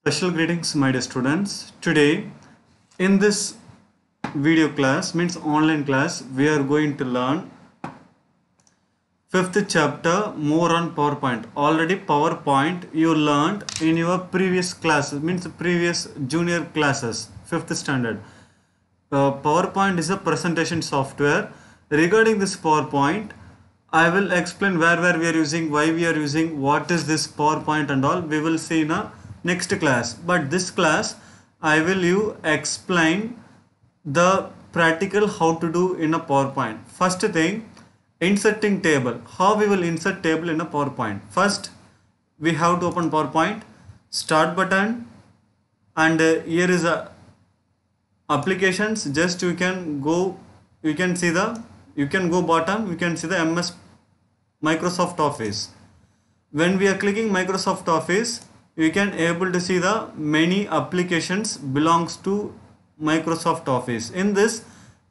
Special greetings, my dear students. Today, in this video class, means online class, we are going to learn fifth chapter more on PowerPoint. Already PowerPoint you learned in your previous classes, means previous junior classes, fifth standard. PowerPoint is a presentation software. Regarding this PowerPoint, I will explain where we are using, why we are using, what is this PowerPoint and all. We will see in a next class. But this class, I will you explain the practical how to do in a PowerPoint. First thing, inserting table. How we will insert table in a PowerPoint. First, we have to open PowerPoint, start button, and here is a applications. Just you can go, you can see the, you can go bottom, you can see the MS Microsoft Office. When we are clicking Microsoft Office, you can able to see the many applications belongs to Microsoft Office. In this,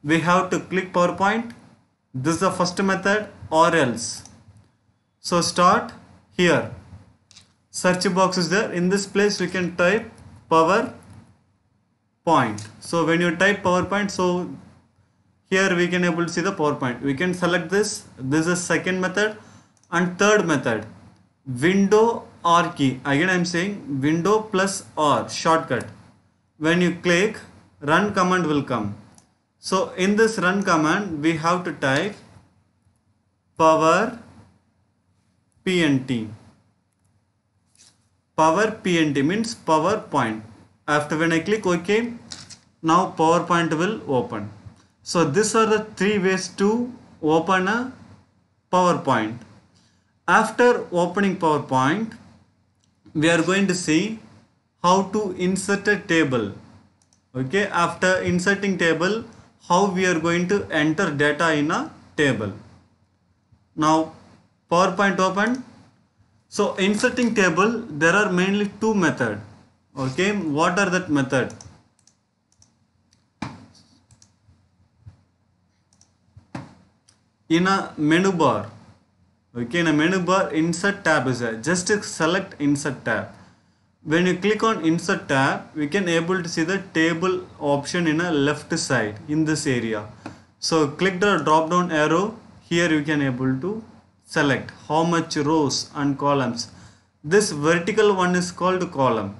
we have to click PowerPoint. This is the first method, or else. So start here. Search box is there. In this place, we can type PowerPoint. So when you type PowerPoint, so here we can able to see the PowerPoint. We can select this. This is second method. And third method, window R key. Again I am saying window plus R shortcut. When you click, run command will come. So in this run command, we have to type power PNT. Power PNT means PowerPoint. After when I click OK, now PowerPoint will open. So these are the three ways to open a PowerPoint. After opening PowerPoint, we are going to see how to insert a table. Okay, after inserting table, how we are going to enter data in a table. Now PowerPoint open. So inserting table, there are mainly two methods. Okay, what are that method? In a menu bar, okay, in a menu bar, insert tab is there. Just select insert tab. When you click on insert tab, we can able to see the table option in a left side in this area. So click the drop down arrow. Here you can able to select how much rows and columns. This vertical one is called column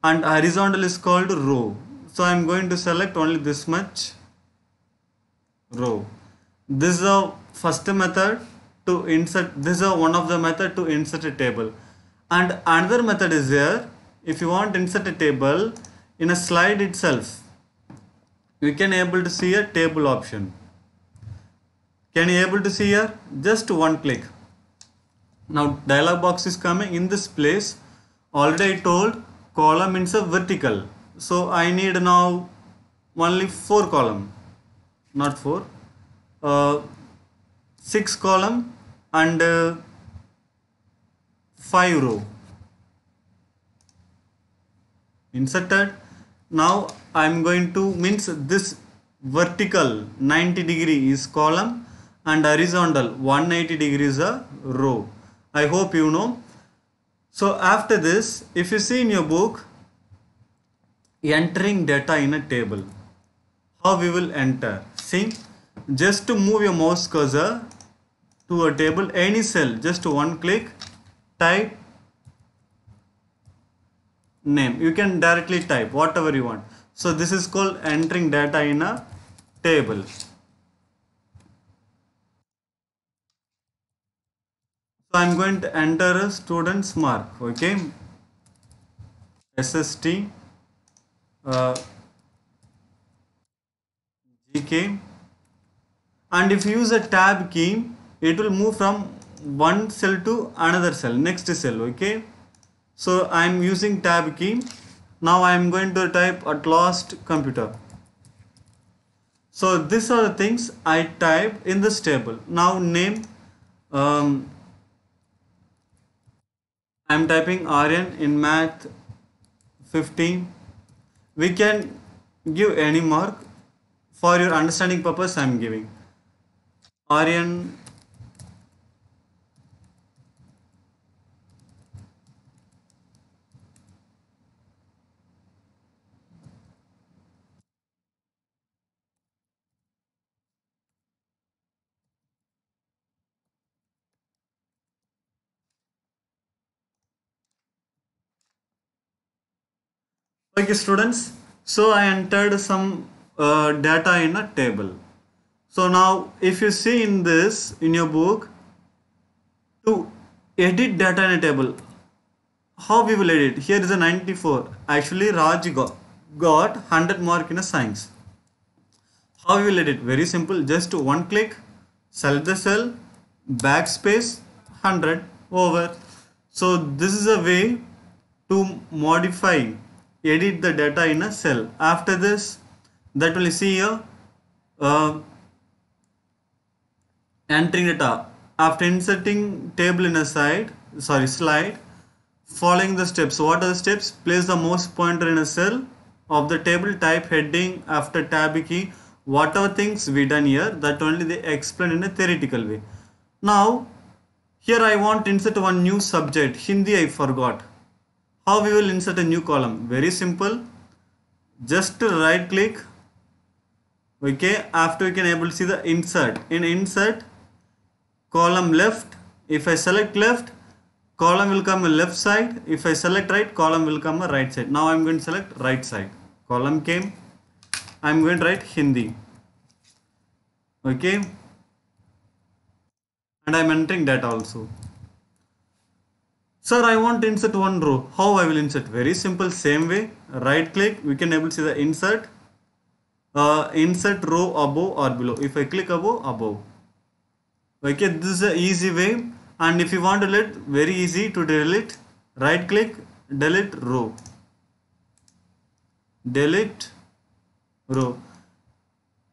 and horizontal is called row. So I am going to select only this much row. This is the first method to insert. This is one of the method to insert a table. And another method is there. If you want to insert a table in a slide itself, you can able to see a table option. Can you able to see here? Just one click. Now dialog box is coming. In this place, already I told column means a vertical. So I need now only 4 column, not 4. 6 column and 5 row inserted. Now I am going to means this vertical 90 degree is column and horizontal 180 degrees is a row. I hope you know. So after this, if you see in your book, entering data in a table, how we will enter? See, just to move your mouse cursor to a table, any cell, just one click, type name. You can directly type whatever you want. So this is called entering data in a table. So I am going to enter a student's mark. Okay, SST GK, and if you use a tab key, it will move from one cell to another cell, next cell. Okay, so I am using tab key. Now I am going to type at last computer. So these are the things I typed in this table. Now name, I am typing Aryan in math 15. We can give any mark. For your understanding purpose, I am giving Aryan Okay, students. So I entered some data in a table. So now, if you see in this in your book, to edit data in a table, how we will edit? Here is a 94. Actually, Raj got 100 mark in a science. How we will edit? Very simple. Just one click, select the cell, backspace, 100 over. So this is a way to modify, edit the data in a cell. After this, that will see here, entering data. After inserting table in a slide, following the steps. What are the steps? Place the mouse pointer in a cell of the table, type heading after tab key. Whatever things we done here, that only they explain in a theoretical way. Now here I want to insert one new subject, Hindi I forgot. How we will insert a new column? Very simple. Just right click. Okay, after we can able to see the insert. In insert, column left. If I select left, column will come a left side. If I select right, column will come a right side. Now I am going to select right side. Column came. I am going to write Hindi. Okay. And I am entering that also. Sir, I want to insert one row. How I will insert? Very simple, same way. Right click, we can able to see the insert. Insert row above or below. If I click above. Okay, this is an easy way. And if you want to delete, very easy to delete. Right click, delete row. Delete row.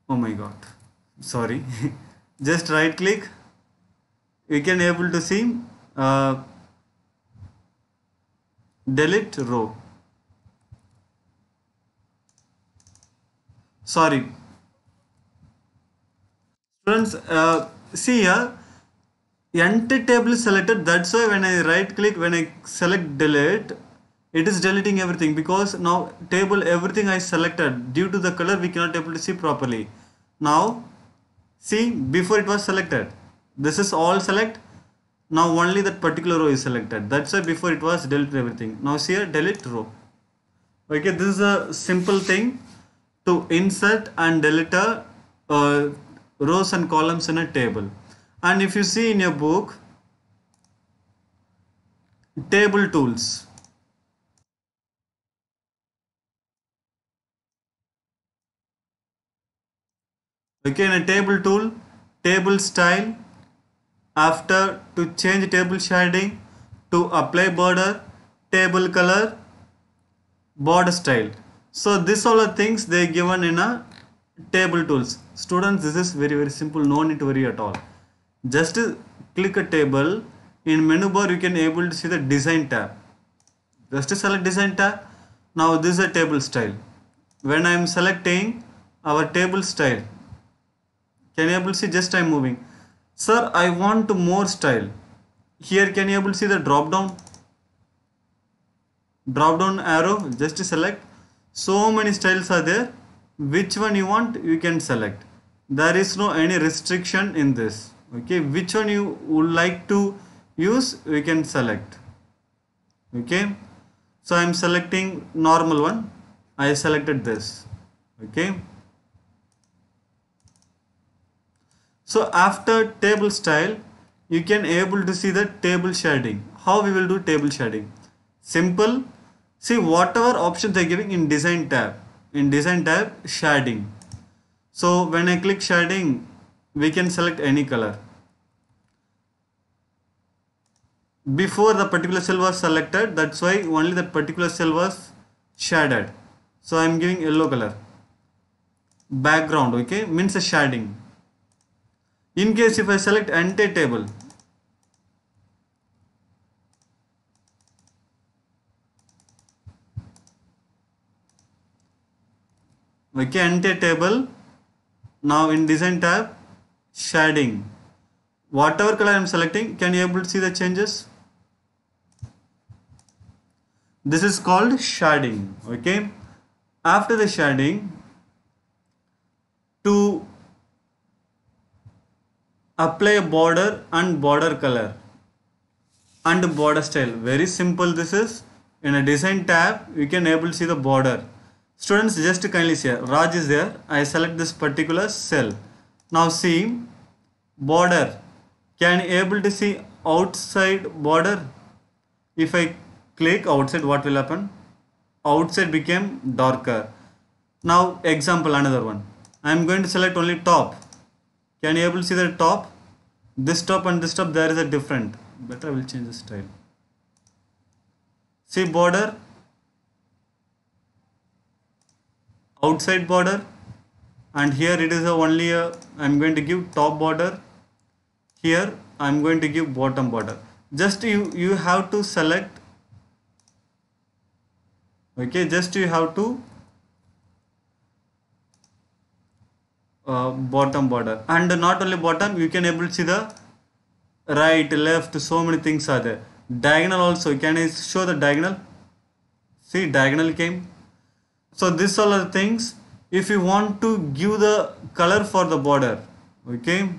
Oh my god. Sorry. Just right click. You can able to see delete row. Sorry. Students, see here, empty table is selected. That's why when I right click, when I select delete, it is deleting everything, because now table everything I selected, due to the color we cannot able to see properly. Now see, before it was selected, this is all select. Now only that particular row is selected. That's why before it was delete everything. Now see here, delete row. Okay, this is a simple thing to insert and delete rows and columns in a table. And if you see in your book, table tools. Okay, in a table tool, table style, after to change table shading, to apply border, table color, border style. So these all are things they given in a table tools. Students, this is very simple, no need to worry at all. Just click a table. In menu bar you can able to see the design tab. Just select design tab. Now this is a table style. When I am selecting our table style, can you able to see, just I am moving. Sir, I want to more style. Here can you able to see the drop down arrow, just select. So many styles are there. Which one you want, you can select. There is no any restriction in this. Okay, which one you would like to use, we can select. Okay, so I am selecting normal one. I selected this. Okay, so after table style, you can able to see the table shading. How we will do table shading? Simple. See, whatever options they are giving in design tab. In design tab, shading. So when I click shading, we can select any color. Before the particular cell was selected, that's why only that particular cell was shaded. So I am giving yellow color. Background, okay, means a shading. In case if I select entire table, okay, entire table. Now in design tab, shading. Whatever color I am selecting, can you able to see the changes? This is called shading. Okay, after the shading, to apply a border and border color and border style, very simple. This is in a design tab you can able to see the border. Students, just kindly see, Raj is there. I select this particular cell. Now see border. Can you able to see outside border? If I click outside, what will happen? Outside became darker. Now example, another one. I am going to select only top. Can you able to see the top? This top and this top, there is a different. Better I will change the style. See border, outside border, and here it is only a, I am going to give top border. Here I am going to give bottom border. Just you have to select. Okay, just you have to bottom border, and not only bottom, you can able to see the right, left, so many things are there. Diagonal also, can I show the diagonal? See, diagonal came. So these all are the things. If you want to give the color for the border, okay,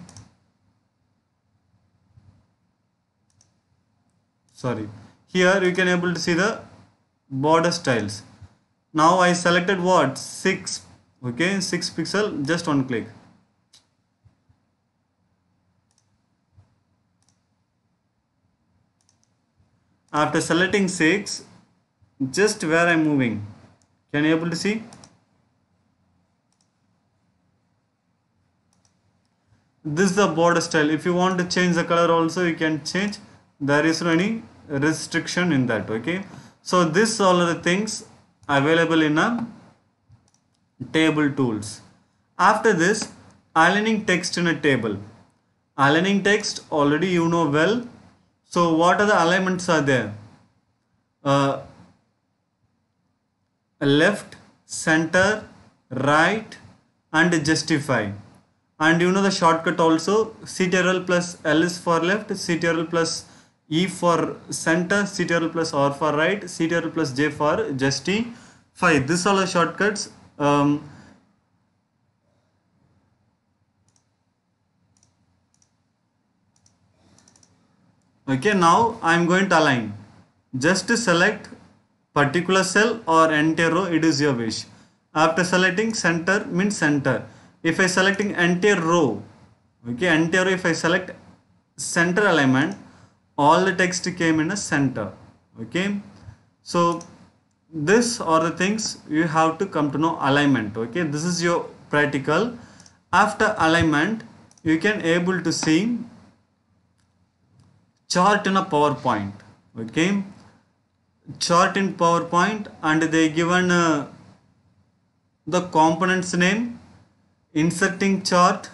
sorry, here you can able to see the border styles. Now I selected what, 6, okay, 6 pixel, just one click. After selecting 6, just where I am moving, can you able to see? This is the border style. If you want to change the color also, you can change. There is no any restriction in that. Okay, so this all are the things available in a table tools. After this, aligning text in a table. Aligning text already you know well. So what are the alignments are there? Left, center, right, and justify. And you know the shortcut also, Ctrl plus L is for left, Ctrl plus E for center, Ctrl plus R for right, Ctrl plus J for justify. This all are shortcuts. Okay, now I am going to align. Just to select particular cell or entire row, it is your wish. After selecting center means center. If I selecting entire row, okay, entire row, if I select center alignment, all the text came in a center. Okay, so this are the things you have to come to know alignment. Okay, this is your practical. After alignment, you can able to see chart in a PowerPoint. Okay, chart in PowerPoint, and they given the components name, inserting chart,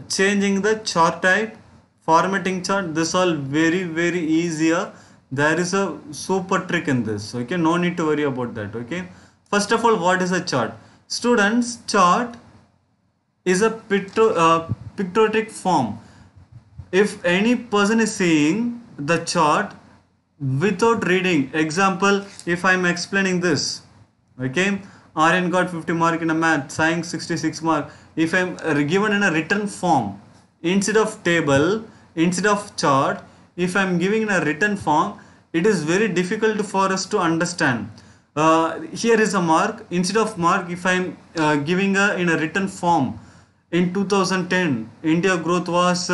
changing the chart type, formatting chart. This all very easier. There is a super trick in this. Okay, no need to worry about that. Okay, first of all, what is a chart? Students, chart is a pictorial form. If any person is seeing the chart without reading, example, if I am explaining this, okay, Aryan got 50 mark in a math, science 66 mark. If I am given in a written form, instead of table, instead of chart, if I am giving in a written form, it is very difficult for us to understand. Here is a mark. Instead of mark, if I am giving in a written form, in 2010, India growth was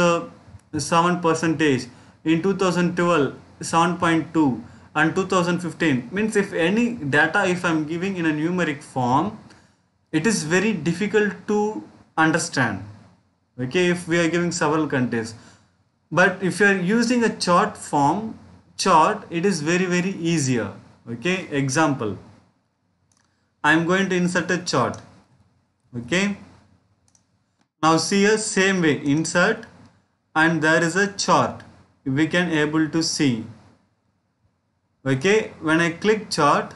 7%. In 2012, 7.2, and 2015, means if any data if I am giving in a numeric form, it is very difficult to understand. Okay, if we are giving several countries, but if you are using a chart form, chart, it is very easier. Okay, example, I am going to insert a chart. Okay, now see a same way, insert, and there is a chart, we can able to see. Okay, when I click chart,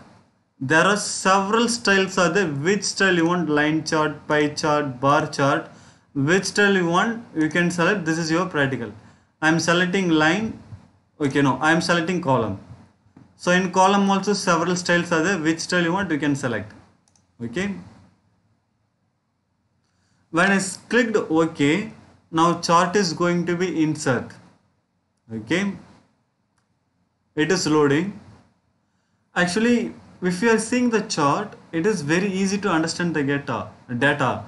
there are several styles are there. Which style you want? Line chart, pie chart, bar chart, which style you want, you can select. This is your practical. I am selecting line. Okay, no, I am selecting column. So in column also several styles are there. Which style you want, you can select. Okay, when I clicked OK, now chart is going to be insert. Okay, it is loading. Actually, if you are seeing the chart, it is very easy to understand the data.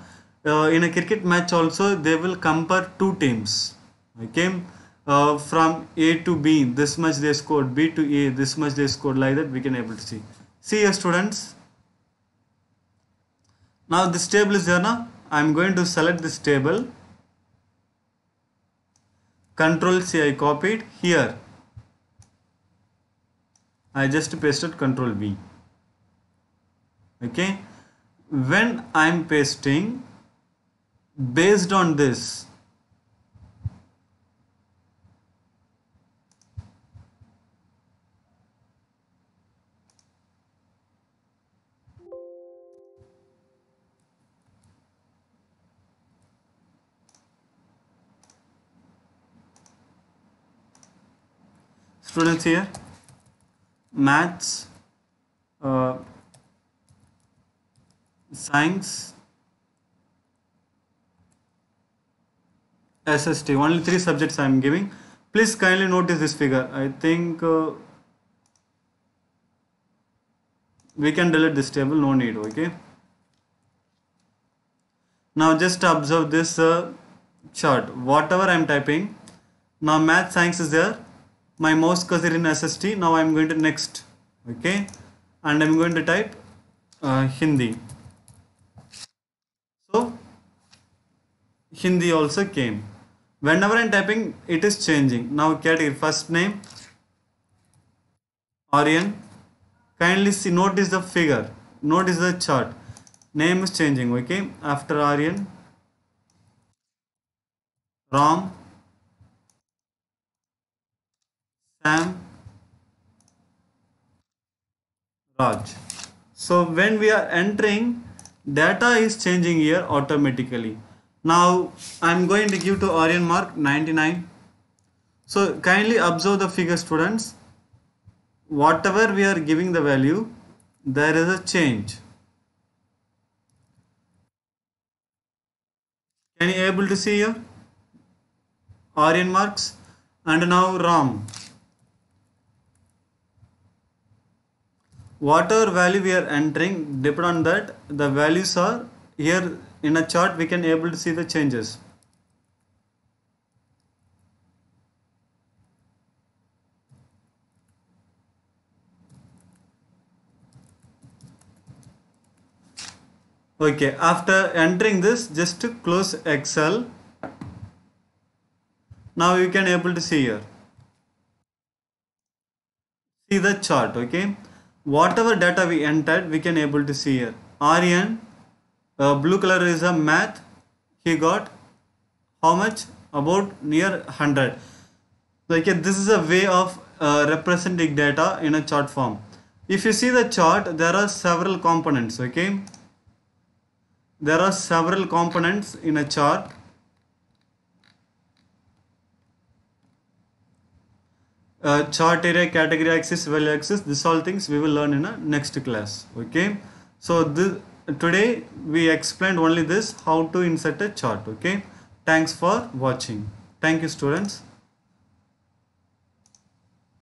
In a cricket match also, they will compare two teams. Okay, from A to B, this much they scored. B to A, this much they scored. Like that, we can able to see. See here, students. Now this table is there now. I am going to select this table. Control C, I copied here. I just pasted Control V. Okay, when I am pasting, based on this, students here, maths, science, SST, only 3 subjects I am giving. Please kindly notice this figure. I think we can delete this table, no need. Okay, now just observe this chart. Whatever I am typing, now math science is there, my mouse cursor in SST. Now I am going to next. Okay, and I am going to type Hindi. So Hindi also came. Whenever I am typing, it is changing. Now category, first name Aryan. Kindly see, notice the figure, notice the chart. Name is changing. Okay, after Aryan, Ram, Sam, Raj. So when we are entering, data is changing here automatically. Now I am going to give to Aryan mark 99. So kindly observe the figure, students. Whatever we are giving the value, there is a change. Can you able to see here? Aryan marks, and now Ram. Whatever value we are entering, depend on that, the values are here in a chart. We can able to see the changes. Okay, after entering this, just to close Excel. Now you can able to see here. See the chart. Okay, whatever data we entered, we can able to see here. Aryan, blue color is a math. He got how much? About near 100. So, okay, this is a way of representing data in a chart form. If you see the chart, there are several components. Okay, there are several components in a chart. Chart area, category axis, value axis, this all things we will learn in a next class. Okay, so today we explained only this, how to insert a chart. Okay, thanks for watching. Thank you, students.